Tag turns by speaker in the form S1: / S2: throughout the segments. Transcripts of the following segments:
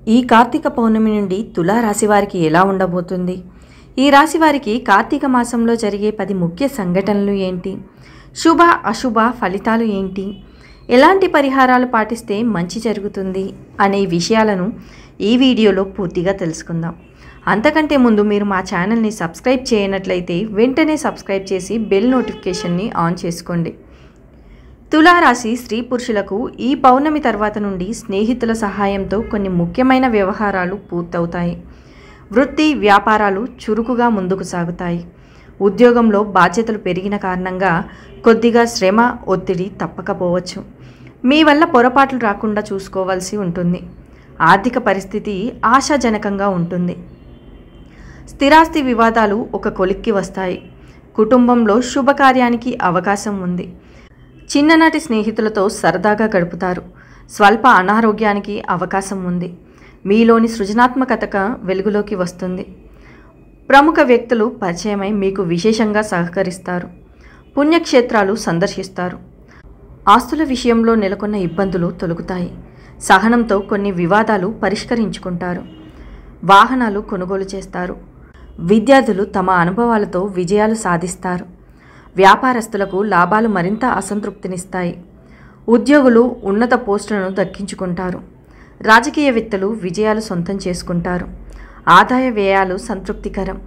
S1: ఈ కార్తీక పౌర్ణమి నుండి తులా రాశి వారికి ఎలా ఉండబోతుంది? ఈ రాశి వారికి కార్తీక మాసంలో జరిగే 10 ముఖ్య సంఘటనలు ఏంటి? శుభ అశుభ ఫలితాలు ఏంటి? ఎలాంటి పరిహారాలు పాటిస్తే మంచి జరుగుతుంది అనే విషయాలను ఈ వీడియోలో పూర్తిగా తెలుసుకుందాం. అంతకంటే ముందు మీరు మా ఛానల్ని సబ్స్క్రైబ్ చేయనట్లయితే వెంటనే సబ్స్క్రైబ్ చేసి బెల్ నోటిఫికేషన్ని ఆన్ చేసుకోండి. తులారాశి స్త్రీ పురుషులకు ఈ పౌర్ణమి తర్వాత నుండి స్నేహితుల సహాయంతో కొన్ని ముఖ్యమైన వ్యవహారాలు పూర్తవుతాయి. వృత్తి వ్యాపారాలు చురుకుగా ముందుకు సాగుతాయి. ఉద్యోగంలో బాధ్యతలు పెరిగిన కారణంగా కొద్దిగా శ్రమ ఒత్తిడి తప్పకపోవచ్చు. మీ వల్ల పొరపాట్లు రాకుండా చూసుకోవాల్సి ఉంటుంది. ఆర్థిక పరిస్థితి ఆశాజనకంగా ఉంటుంది. స్థిరాస్తి వివాదాలు ఒక కొలిక్కి వస్తాయి. కుటుంబంలో శుభకార్యానికి అవకాశం ఉంది. చిన్ననాటి స్నేహితులతో సరదాగా గడుపుతారు. స్వల్ప అనారోగ్యానికి అవకాశం ఉంది. మీలోని సృజనాత్మకత వెలుగులోకి వస్తుంది. ప్రముఖ వ్యక్తులు పరిచయమై మీకు విశేషంగా సహకరిస్తారు. పుణ్యక్షేత్రాలు సందర్శిస్తారు. ఆస్తుల విషయంలో నెలకొన్న ఇబ్బందులు తొలగుతాయి. సహనంతో కొన్ని వివాదాలు పరిష్కరించుకుంటారు. వాహనాలు కొనుగోలు చేస్తారు. విద్యార్థులు తమ అనుభవాలతో విజయాలు సాధిస్తారు. వ్యాపారస్తులకు లాభాలు మరింత అసంతృప్తినిస్తాయి. ఉద్యోగులు ఉన్నత పోస్టులను దక్కించుకుంటారు. రాజకీయవేత్తలు విజయాలు సొంతం చేసుకుంటారు. ఆదాయ వ్యయాలు సంతృప్తికరం.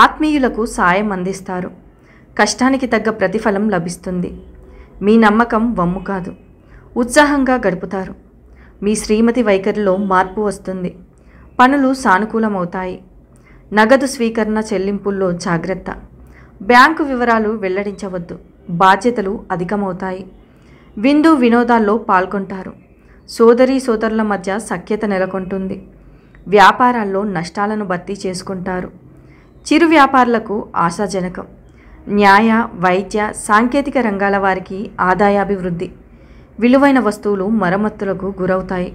S1: ఆత్మీయులకు సాయం అందిస్తారు. కష్టానికి తగ్గ ప్రతిఫలం లభిస్తుంది. మీ నమ్మకం వమ్ము కాదు. ఉత్సాహంగా గడుపుతారు. మీ శ్రీమతి వైఖరిలో మార్పు వస్తుంది. పనులు సానుకూలమవుతాయి. నగదు స్వీకరణ చెల్లింపుల్లో జాగ్రత్త. బ్యాంకు వివరాలు వెల్లడించవద్దు. బాధ్యతలు అధికమవుతాయి. విందు వినోదాల్లో పాల్గొంటారు. సోదరీ సోదరుల మధ్య సఖ్యత నెలకొంటుంది. వ్యాపారాల్లో నష్టాలను భర్తీ చేసుకుంటారు. చిరు వ్యాపారులకు ఆశాజనకం. న్యాయ వైద్య సాంకేతిక రంగాల వారికి ఆదాయాభివృద్ధి. విలువైన వస్తువులు మరమ్మతులకు గురవుతాయి.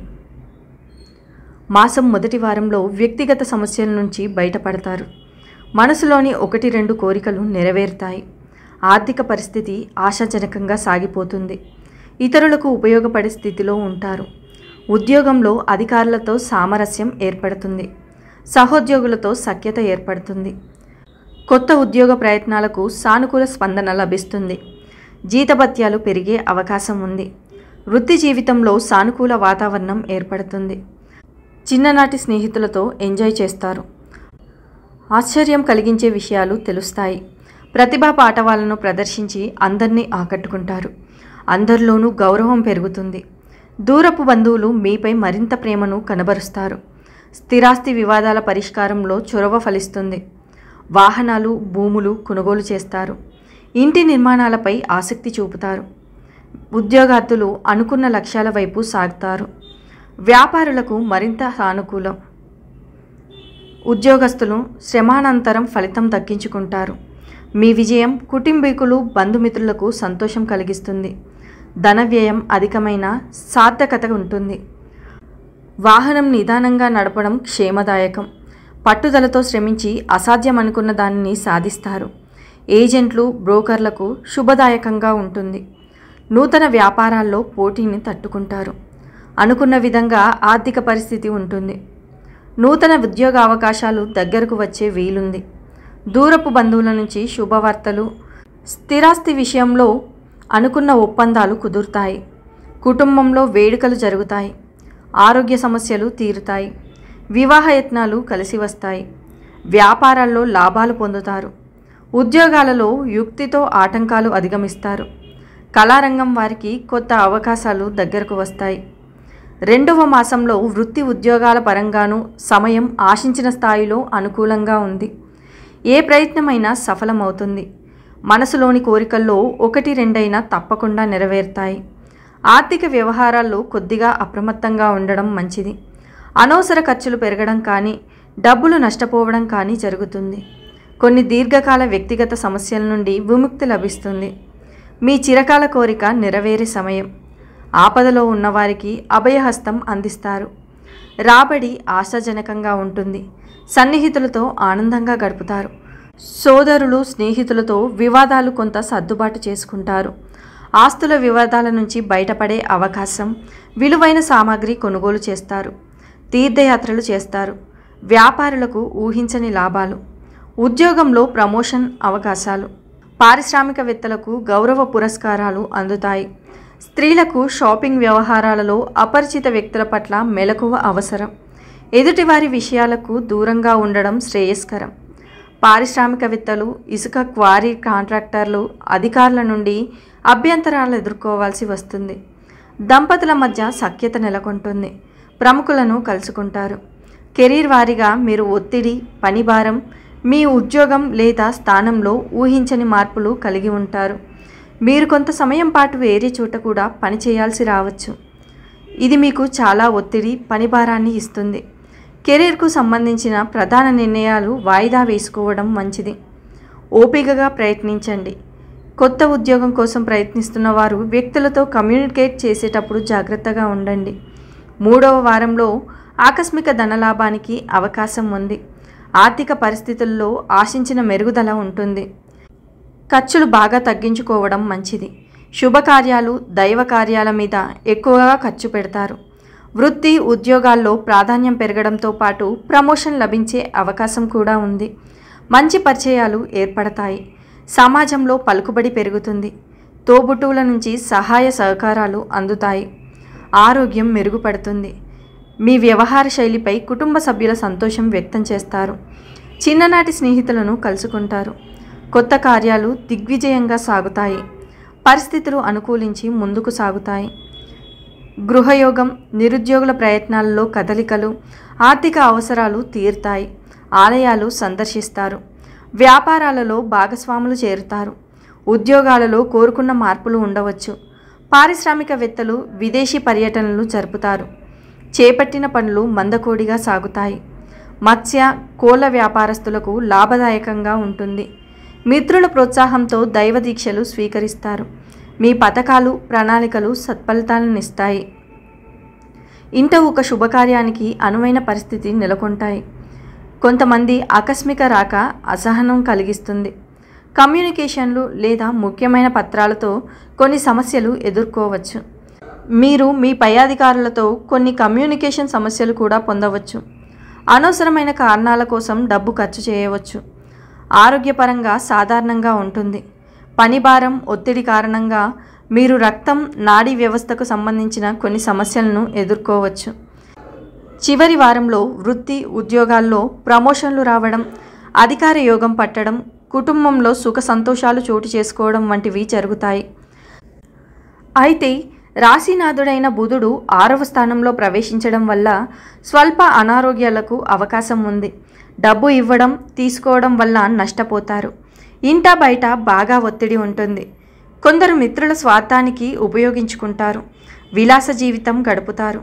S1: మాసం మొదటి వారంలో వ్యక్తిగత సమస్యల నుంచి బయటపడతారు. మనసులోని 1-2 కోరికలు నెరవేరుతాయి. ఆర్థిక పరిస్థితి ఆశాజనకంగా సాగిపోతుంది. ఇతరులకు ఉపయోగపడే స్థితిలో ఉంటారు. ఉద్యోగంలో అధికారులతో సామరస్యం ఏర్పడుతుంది. సహోద్యోగులతో సఖ్యత ఏర్పడుతుంది. కొత్త ఉద్యోగ ప్రయత్నాలకు సానుకూల స్పందన లభిస్తుంది. జీతభత్యాలు పెరిగే అవకాశం ఉంది. వృత్తి జీవితంలో సానుకూల వాతావరణం ఏర్పడుతుంది. చిన్ననాటి స్నేహితులతో ఎంజాయ్ చేస్తారు. ఆశ్చర్యం కలిగించే విషయాలు తెలుస్తాయి. ప్రతిభా పాటవాలను ప్రదర్శించి అందరినీ ఆకట్టుకుంటారు. అందరిలోనూ గౌరవం పెరుగుతుంది. దూరపు బంధువులు మీపై మరింత ప్రేమను కనబరుస్తారు. స్థిరాస్తి వివాదాల పరిష్కారంలో చొరవ ఫలిస్తుంది. వాహనాలు భూములు కొనుగోలు చేస్తారు. ఇంటి నిర్మాణాలపై ఆసక్తి చూపుతారు. ఉద్యోగార్థులు అనుకున్న లక్ష్యాల వైపు సాగుతారు. వ్యాపారులకు మరింత సానుకూలం. ఉద్యోగస్తులు శ్రమానంతరం ఫలితం దక్కించుకుంటారు. మీ విజయం కుటుంబీకులు బంధుమిత్రులకు సంతోషం కలిగిస్తుంది. ధన వ్యయం అధికమైన సార్థకత ఉంటుంది. వాహనం నిదానంగా నడపడం క్షేమదాయకం. పట్టుదలతో శ్రమించి అసాధ్యం అనుకున్న దానిని సాధిస్తారు. ఏజెంట్లు బ్రోకర్లకు శుభదాయకంగా ఉంటుంది. నూతన వ్యాపారాల్లో పోటీని తట్టుకుంటారు. అనుకున్న విధంగా ఆర్థిక పరిస్థితి ఉంటుంది. నూతన ఉద్యోగ అవకాశాలు దగ్గరకు వచ్చే వీలుంది. దూరపు బంధువుల నుంచి శుభవార్తలు. స్థిరాస్తి విషయంలో అనుకున్న ఒప్పందాలు కుదురుతాయి. కుటుంబంలో వేడుకలు జరుగుతాయి. ఆరోగ్య సమస్యలు తీరుతాయి. వివాహ యత్నాలు కలిసి వస్తాయి. వ్యాపారాల్లో లాభాలు పొందుతారు. ఉద్యోగాలలో యుక్తితో ఆటంకాలు అధిగమిస్తారు. కళారంగం వారికి కొత్త అవకాశాలు దగ్గరకు వస్తాయి. 2వ మాసంలో వృత్తి ఉద్యోగాల పరంగానూ సమయం ఆశించిన స్థాయిలో అనుకూలంగా ఉంది. ఏ ప్రయత్నమైనా సఫలమవుతుంది. మనసులోని కోరికల్లో 1-2 తప్పకుండా నెరవేరుతాయి. ఆర్థిక వ్యవహారాల్లో కొద్దిగా అప్రమత్తంగా ఉండడం మంచిది. అనవసర ఖర్చులు పెరగడం కానీ డబ్బులు నష్టపోవడం కానీ జరుగుతుంది. కొన్ని దీర్ఘకాల వ్యక్తిగత సమస్యల నుండి విముక్తి లభిస్తుంది. మీ చిరకాల కోరిక నెరవేరే సమయం. ఆపదలో ఉన్నవారికి అభయహస్తం అందిస్తారు. రాబడి ఆశాజనకంగా ఉంటుంది. సన్నిహితులతో ఆనందంగా గడుపుతారు. సోదరులు స్నేహితులతో వివాదాలు కొంత సర్దుబాటు చేసుకుంటారు. ఆస్తుల వివాదాల నుంచి బయటపడే అవకాశం. విలువైన సామాగ్రి కొనుగోలు చేస్తారు. తీర్థయాత్రలు చేస్తారు. వ్యాపారులకు ఊహించని లాభాలు. ఉద్యోగంలో ప్రమోషన్ అవకాశాలు. పారిశ్రామికవేత్తలకు గౌరవ పురస్కారాలు అందుతాయి. స్త్రీలకు షాపింగ్ వ్యవహారాలలో అపరిచిత వ్యక్తుల పట్ల మెలకువ అవసరం. ఎదుటివారి విషయాలకు దూరంగా ఉండడం శ్రేయస్కరం. పారిశ్రామికవేత్తలు, ఇసుక క్వారీ కాంట్రాక్టర్లు, అధికారుల నుండి అభ్యంతరాలు ఎదుర్కోవాల్సి వస్తుంది. దంపతుల మధ్య సఖ్యత నెలకొంటుంది. ప్రముఖులను కలుసుకుంటారు. కెరీర్ వారీగా మీరు ఒత్తిడి, పనిభారం, మీ ఉద్యోగం లేదా స్థానంలో ఊహించని మార్పులు కలిగి ఉంటారు. మీరు కొంత సమయం పాటు వేరే చోట కూడా పనిచేయాల్సి రావచ్చు. ఇది మీకు చాలా ఒత్తిడి, పనిభారాన్ని ఇస్తుంది. కెరీర్కు సంబంధించిన ప్రధాన నిర్ణయాలు వాయిదా వేసుకోవడం మంచిది. ఓపికగా ప్రయత్నించండి. కొత్త ఉద్యోగం కోసం ప్రయత్నిస్తున్న వారు వ్యక్తులతో కమ్యూనికేట్ చేసేటప్పుడు జాగ్రత్తగా ఉండండి. 3వ వారంలో ఆకస్మిక ధనలాభానికి అవకాశం ఉంది. ఆర్థిక పరిస్థితుల్లో ఆశించిన మెరుగుదల ఉంటుంది. ఖర్చులు బాగా తగ్గించుకోవడం మంచిది. శుభకార్యాలు, దైవ కార్యాల మీద ఎక్కువగా ఖర్చు పెడతారు. వృత్తి, ఉద్యోగాల్లో ప్రాధాన్యం పెరగడంతో పాటు ప్రమోషన్ లభించే అవకాశం కూడా ఉంది. మంచి పరిచయాలు ఏర్పడతాయి. సమాజంలో పలుకుబడి పెరుగుతుంది. తోబుట్టువుల నుంచి సహాయ సహకారాలు అందుతాయి. ఆరోగ్యం మెరుగుపడుతుంది. మీ వ్యవహార శైలిపై కుటుంబ సభ్యుల సంతోషం వ్యక్తం చేస్తారు. చిన్ననాటి స్నేహితులను కలుసుకుంటారు. కొత్త కార్యాలు దిగ్విజయంగా సాగుతాయి. పరిస్థితులు అనుకూలించి ముందుకు సాగుతాయి. గృహయోగం, నిరుద్యోగుల ప్రయత్నాలలో కదలికలు, ఆర్థిక అవసరాలు తీరుతాయి. ఆలయాలు సందర్శిస్తారు. వ్యాపారాలలో భాగస్వాములు చేరుతారు. ఉద్యోగాలలో కోరుకున్న మార్పులు ఉండవచ్చు. పారిశ్రామికవేత్తలు విదేశీ పర్యటనలు జరుపుతారు. చేపట్టిన పనులు మందకోడిగా సాగుతాయి. మత్స్య, కోళ్ల వ్యాపారస్తులకు లాభదాయకంగా ఉంటుంది. మిత్రుల ప్రోత్సాహంతో దైవ దీక్షలు స్వీకరిస్తారు. మీ పథకాలు, ప్రణాళికలు సత్ఫలితాలనిస్తాయి. ఇంట ఒక శుభకార్యానికి అనువైన పరిస్థితి నెలకొంటాయి. కొంతమంది ఆకస్మిక రాక అసహనం కలిగిస్తుంది. కమ్యూనికేషన్లు లేదా ముఖ్యమైన పత్రాలతో కొన్ని సమస్యలు ఎదుర్కోవచ్చు. మీరు మీ పై అధికారులతో కొన్ని కమ్యూనికేషన్ సమస్యలు కూడా పొందవచ్చు. అనవసరమైన కారణాల కోసం డబ్బు ఖర్చు చేయవచ్చు. ఆరోగ్యపరంగా సాధారణంగా ఉంటుంది. పనిభారం, ఒత్తిడి కారణంగా మీరు రక్తం, నాడీ వ్యవస్థకు సంబంధించిన కొన్ని సమస్యలను ఎదుర్కోవచ్చు. చివరి వారంలో వృత్తి, ఉద్యోగాల్లో ప్రమోషన్లు రావడం, అధికార యోగం పట్టడం, కుటుంబంలో సుఖ సంతోషాలు చోటు చేసుకోవడం వంటివి జరుగుతాయి. అయితే రాశినాథుడైన బుధుడు 6వ స్థానంలో ప్రవేశించడం వల్ల స్వల్ప అనారోగ్యాలకు అవకాశం ఉంది. డబ్బు ఇవ్వడం, తీసుకోవడం వల్ల నష్టపోతారు. ఇంట బయట బాగా ఒత్తిడి ఉంటుంది. కొందరు మిత్రుల స్వార్థానికి ఉపయోగించుకుంటారు. విలాస జీవితం గడుపుతారు.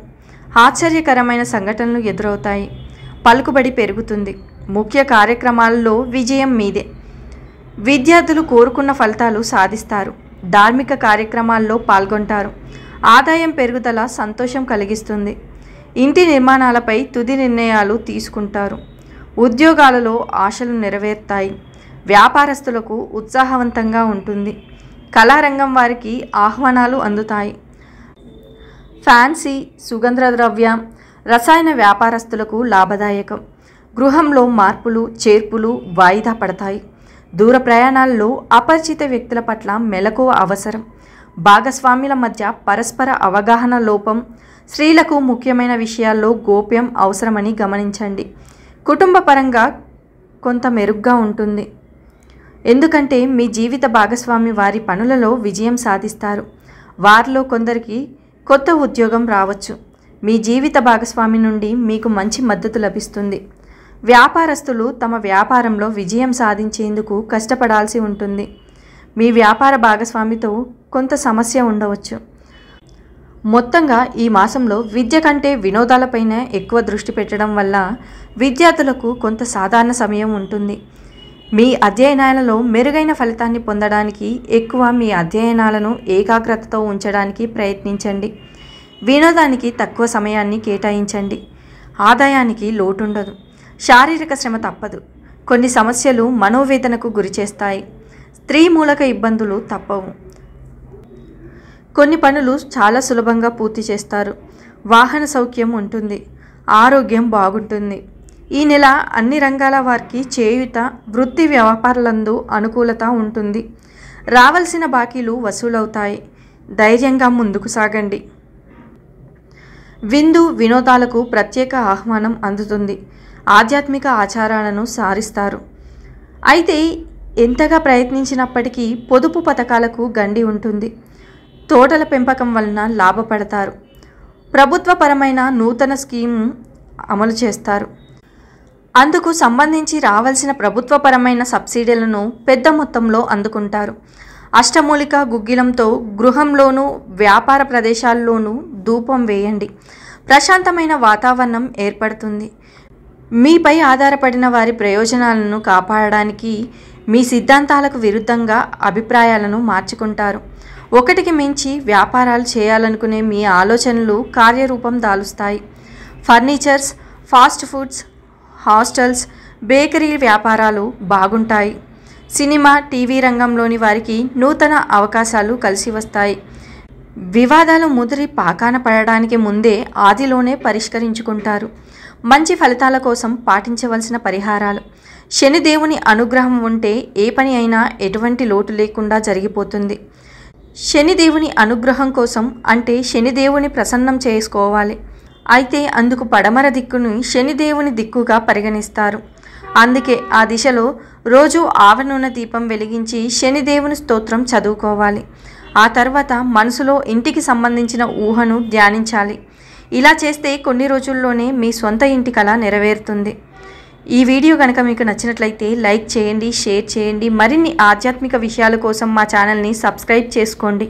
S1: ఆశ్చర్యకరమైన సంఘటనలు ఎదురవుతాయి. పలుకుబడి పెరుగుతుంది. ముఖ్య కార్యక్రమాలలో విజయం మీదే. విద్యార్థులు కోరుకున్న ఫలితాలు సాధిస్తారు. ధార్మిక కార్యక్రమాల్లో పాల్గొంటారు. ఆదాయం పెరుగుదల సంతోషం కలిగిస్తుంది. ఇంటి నిర్మాణాలపై తుది నిర్ణయాలు తీసుకుంటారు. ఉద్యోగాలలో ఆశలు నెరవేరుతాయి. వ్యాపారస్తులకు ఉత్సాహవంతంగా ఉంటుంది. కళారంగం వారికి ఆహ్వానాలు అందుతాయి. ఫ్యాన్సీ, సుగంధ ద్రవ్య, రసాయన వ్యాపారస్తులకు లాభదాయకం. గృహంలో మార్పులు, చేర్పులు వాయిదా పడతాయి. దూర ప్రయాణాల్లో అపరిచిత వ్యక్తుల పట్ల మెలకువ అవసరం. భాగస్వామ్యుల మధ్య పరస్పర అవగాహన లోపం. స్త్రీలకు ముఖ్యమైన విషయాల్లో గోప్యం అవసరమని గమనించండి. కుటుంబ పరంగా కొంత మెరుగ్గా ఉంటుంది. ఎందుకంటే మీ జీవిత భాగస్వామి వారి పనులలో విజయం సాధిస్తారు. వారిలో కొందరికి కొత్త ఉద్యోగం రావచ్చు. మీ జీవిత భాగస్వామి నుండి మీకు మంచి మద్దతు లభిస్తుంది. వ్యాపారస్తులు తమ వ్యాపారంలో విజయం సాధించేందుకు కష్టపడాల్సి ఉంటుంది. మీ వ్యాపార భాగస్వామితో కొంత సమస్య ఉండవచ్చు. మొత్తంగా ఈ మాసంలో విద్య కంటే వినోదాలపైన ఎక్కువ దృష్టి పెట్టడం వల్ల విద్యార్థులకు కొంత సాధారణ సమయం ఉంటుంది. మీ అధ్యయనాలలో మెరుగైన ఫలితాన్ని పొందడానికి ఎక్కువ మీ అధ్యయనాలను ఏకాగ్రతతో ఉంచడానికి ప్రయత్నించండి. వినోదానికి తక్కువ సమయాన్ని కేటాయించండి. ఆదాయానికి లోటుండదు. శారీరక శ్రమ తప్పదు. కొన్ని సమస్యలు మనోవేదనకు గురిచేస్తాయి. స్త్రీ మూలక ఇబ్బందులు తప్పవు. కొన్ని పనులు చాలా సులభంగా పూర్తి చేస్తారు. వాహన సౌఖ్యం ఉంటుంది. ఆరోగ్యం బాగుంటుంది. ఈ నెల అన్ని రంగాల వారికి చేయూత, వృత్తి వ్యాపారాలందు అనుకూలత ఉంటుంది. రావాల్సిన బాకీలు వసూలవుతాయి. ధైర్యంగా ముందుకు సాగండి. విందు వినోదాలకు ప్రత్యేక ఆహ్వానం అందుతుంది. ఆధ్యాత్మిక ఆచారాలను సారిస్తారు. అయితే ఎంతగా ప్రయత్నించినప్పటికీ పొదుపు పథకాలకు గండి ఉంటుంది. తోటల పెంపకం వలన లాభపడతారు. ప్రభుత్వపరమైన నూతన స్కీము అమలు చేస్తారు. అందుకు సంబంధించి రావాల్సిన ప్రభుత్వపరమైన సబ్సిడీలను పెద్ద మొత్తంలో అందుకుంటారు. అష్టమూలిక గుగ్గిలంతో గృహంలోనూ వ్యాపార ప్రదేశాల్లోనూ ధూపం వేయండి. ప్రశాంతమైన వాతావరణం ఏర్పడుతుంది. మీపై ఆధారపడిన వారి ప్రయోజనాలను కాపాడడానికి మీ సిద్ధాంతాలకు విరుద్ధంగా అభిప్రాయాలను మార్చుకుంటారు. ఒకటికి మించి వ్యాపారాలు చేయాలనుకునే మీ ఆలోచనలు కార్యరూపం దాలుస్తాయి. Furnitures, fast foods, hostels, bakery వ్యాపారాలు బాగుంటాయి. సినిమా, టీవీ రంగంలోని వారికి నూతన అవకాశాలు కలిసి వస్తాయి. వివాదాలు ముదిరి పాకాన పడడానికి ముందే ఆదిలోనే పరిష్కరించుకుంటారు. మంచి ఫలితాల కోసం పాటించవలసిన పరిహారాలు. శనిదేవుని అనుగ్రహం ఉంటే ఏ పని అయినా ఎటువంటి లోటు లేకుండా జరిగిపోతుంది. శనిదేవుని అనుగ్రహం కోసం అంటే శనిదేవుని ప్రసన్నం చేసుకోవాలి. అయితే అందుకు పడమర దిక్కుని శనిదేవుని దిక్కుగా పరిగణిస్తారు. అందుకే ఆ దిశలో రోజు ఆవ నూనె దీపం వెలిగించి శనిదేవుని స్తోత్రం చదువుకోవాలి. ఆ తర్వాత మనసులో ఇంటికి సంబంధించిన ఊహను ధ్యానించాలి. ఇలా చేస్తే కొన్ని రోజుల్లోనే మీ సొంత ఇంటి కల నెరవేరుతుంది. ఈ వీడియో కనుక మీకు నచ్చినట్లయితే లైక్ చేయండి, షేర్ చేయండి. మరిన్ని ఆధ్యాత్మిక విషయాల కోసం మా ఛానల్ని సబ్స్క్రైబ్ చేసుకోండి.